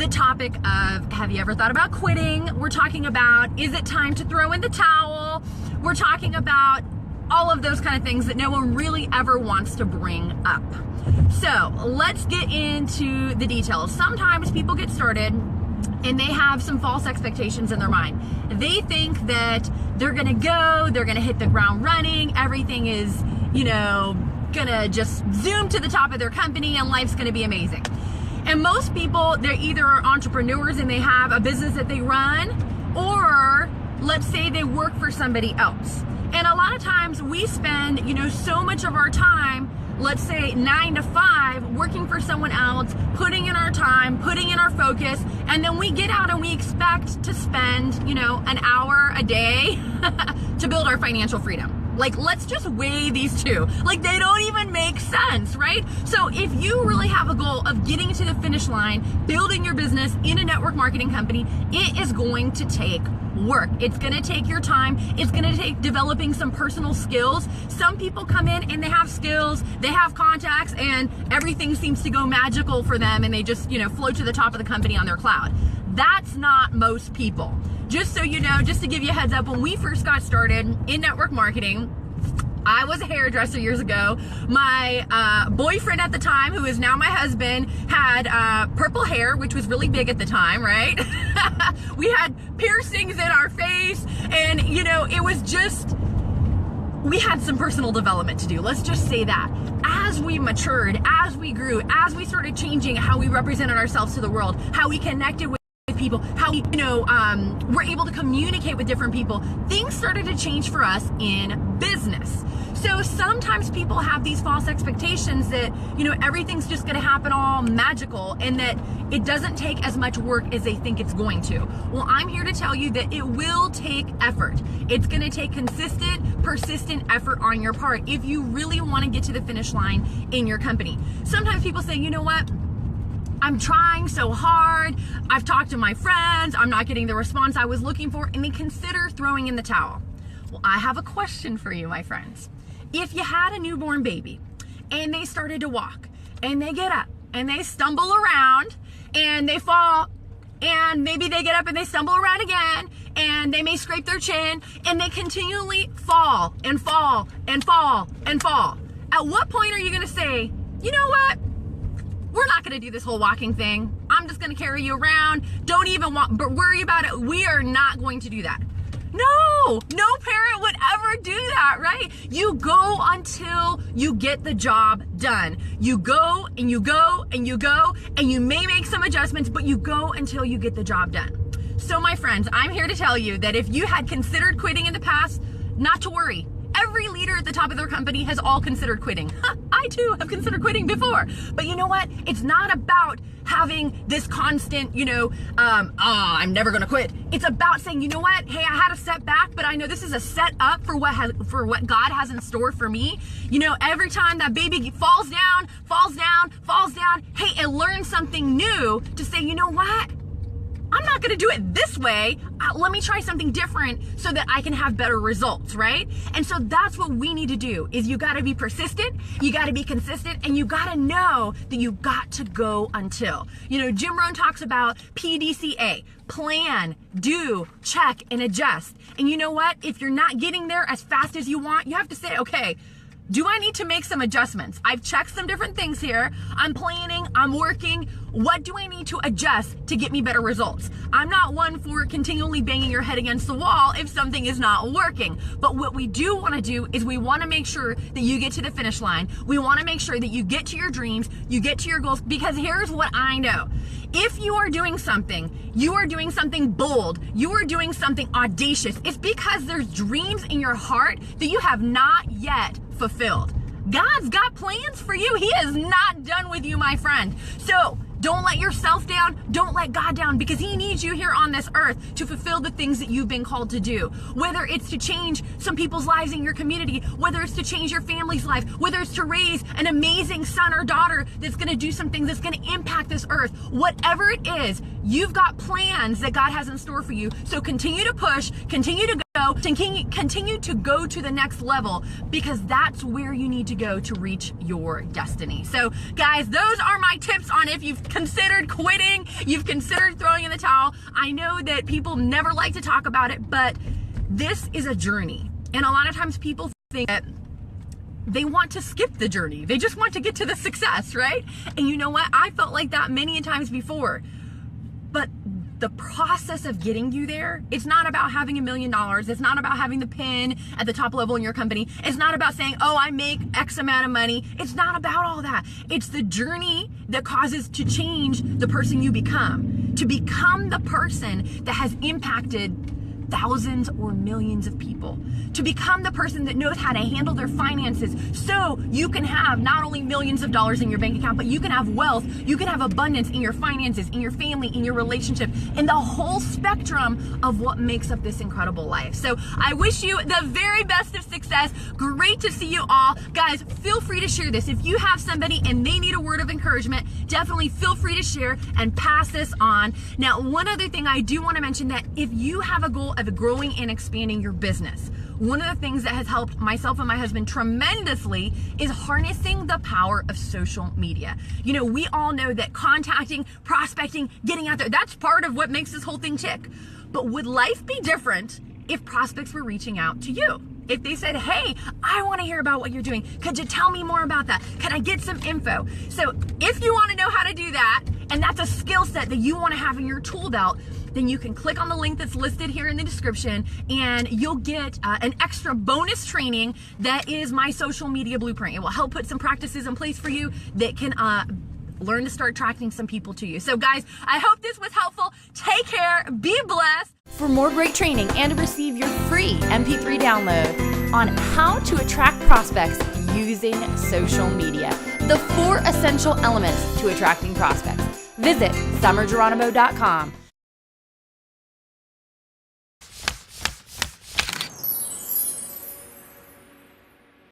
the topic of, have you ever thought about quitting? We're talking about, is it time to throw in the towel? We're talking about all of those kind of things that no one really ever wants to bring up. So let's get into the details. Sometimes people get started and they have some false expectations in their mind. They think that they're gonna go, they're gonna hit the ground running, everything is, gonna just zoom to the top of their company and life's gonna be amazing. And most people, they're either entrepreneurs and they have a business that they run, or let's say they work for somebody else. And a lot of times we spend, so much of our time, let's say 9 to 5, working for someone else, putting in our time, putting in our focus, and then we get out and we expect to spend, an hour a day to build our financial freedom. Like, let's just weigh these two. Like, they don't even make sense, right? So if you really have a goal of getting to the finish line, building your business in a network marketing company, it is going to take work. It's going to take your time. It's going to take developing some personal skills. Some people come in and they have skills, they have contacts, and everything seems to go magical for them, and they just, float to the top of the company on their cloud. That's not most people. Just so you know, just to give you a heads up, when we first got started in network marketing, I was a hairdresser years ago. My boyfriend at the time, who is now my husband, had purple hair, which was really big at the time, right? We had piercings in our face, and it was just, we had some personal development to do. Let's just say that. As we matured, as we grew, as we started changing how we represented ourselves to the world, how we connected with people, how we, we're able to communicate with different people, things started to change for us in business. So sometimes people have these false expectations that, everything's just going to happen all magical, and that it doesn't take as much work as they think it's going to. Well, I'm here to tell you that it will take effort. It's going to take consistent, persistent effort on your part if you really want to get to the finish line in your company. Sometimes people say, you know what? I'm trying so hard. I've talked to my friends. I'm not getting the response I was looking for, and they consider throwing in the towel. Well, I have a question for you, my friends. If you had a newborn baby and they started to walk and they get up and they stumble around and they fall, and maybe they get up and they stumble around again, and they may scrape their chin, and they continually fall and fall and fall and fall. At what point are you going to say, you know what? We're not going to do this whole walking thing. I'm just going to carry you around. Don't even worry about it. We are not going to do that. No parent would ever do that, right? You go until you get the job done. You go and you go and you go, and you may make some adjustments, but you go until you get the job done. So my friends, I'm here to tell you that if you had considered quitting in the past, not to worry. Every leader at the top of their company has all considered quitting. I too have considered quitting before. But you know what? It's not about having this constant, I'm never going to quit. It's about saying, you know what? Hey, I had a setback, but I know this is a set up for what God has in store for me. Every time that baby falls down, hey, it learns something new to say, you know what? I'm not going to do it this way. Let me try something different so that I can have better results, right? And so that's what we need to do, is you got to be persistent, you got to be consistent, and you got to know that you got to go until. Jim Rohn talks about PDCA, plan, do, check, and adjust. And you know what? If you're not getting there as fast as you want, you have to say, okay, do I need to make some adjustments? I've checked some different things here. I'm planning, I'm working. What do I need to adjust to get me better results? I'm not one for continually banging your head against the wall if something is not working. But what we do want to do is we want to make sure that you get to the finish line. We want to make sure that you get to your dreams, you get to your goals, because here's what I know. If you are doing something bold, you are doing something audacious, it's because there's dreams in your heart that you have not yet fulfilled. God's got plans for you. He is not done with you, my friend. So don't let yourself down. Don't let God down, because He needs you here on this earth to fulfill the things that you've been called to do. Whether it's to change some people's lives in your community, whether it's to change your family's life, whether it's to raise an amazing son or daughter that's going to do some things that's going to impact this earth, whatever it is, you've got plans that God has in store for you. So continue to push, continue to go, grow, and continue to go to the next level, because that's where you need to go to reach your destiny. So guys, those are my tips on if you've considered quitting, you've considered throwing in the towel. I know that people never like to talk about it, but this is a journey. And a lot of times people think that they want to skip the journey. They just want to get to the success, right? And you know what? I felt like that many times before. But the process of getting you there, it's not about having $1 million. It's not about having the pin at the top level in your company. It's not about saying, oh, I make X amount of money. It's not about all that. It's the journey that causes to change the person you become, to become the person that has impacted thousands or millions of people, to become the person that knows how to handle their finances, so you can have not only millions of dollars in your bank account, but you can have wealth, you can have abundance in your finances, in your family, in your relationship, in the whole spectrum of what makes up this incredible life. So I wish you the very best of success. Great to see you all. Guys, feel free to share this. If you have somebody and they need a word of encouragement, definitely feel free to share and pass this on. Now, one other thing I do want to mention, that if you have a goal of growing and expanding your business, one of the things that has helped myself and my husband tremendously is harnessing the power of social media. You know, we all know that contacting, prospecting, getting out there, that's part of what makes this whole thing tick. But would life be different if prospects were reaching out to you? If they said, hey, I want to hear about what you're doing. Could you tell me more about that? Can I get some info? So if you want to know how to do that, and that's a skill set that you want to have in your tool belt, then you can click on the link that's listed here in the description, and you'll get an extra bonus training that is my social media blueprint. It will help put some practices in place for you that can learn to start attracting some people to you. So guys, I hope this was helpful. Take care, be blessed. For more great training and to receive your free MP3 download on how to attract prospects using social media, the 4 essential elements to attracting prospects, visit summergeronimo.com.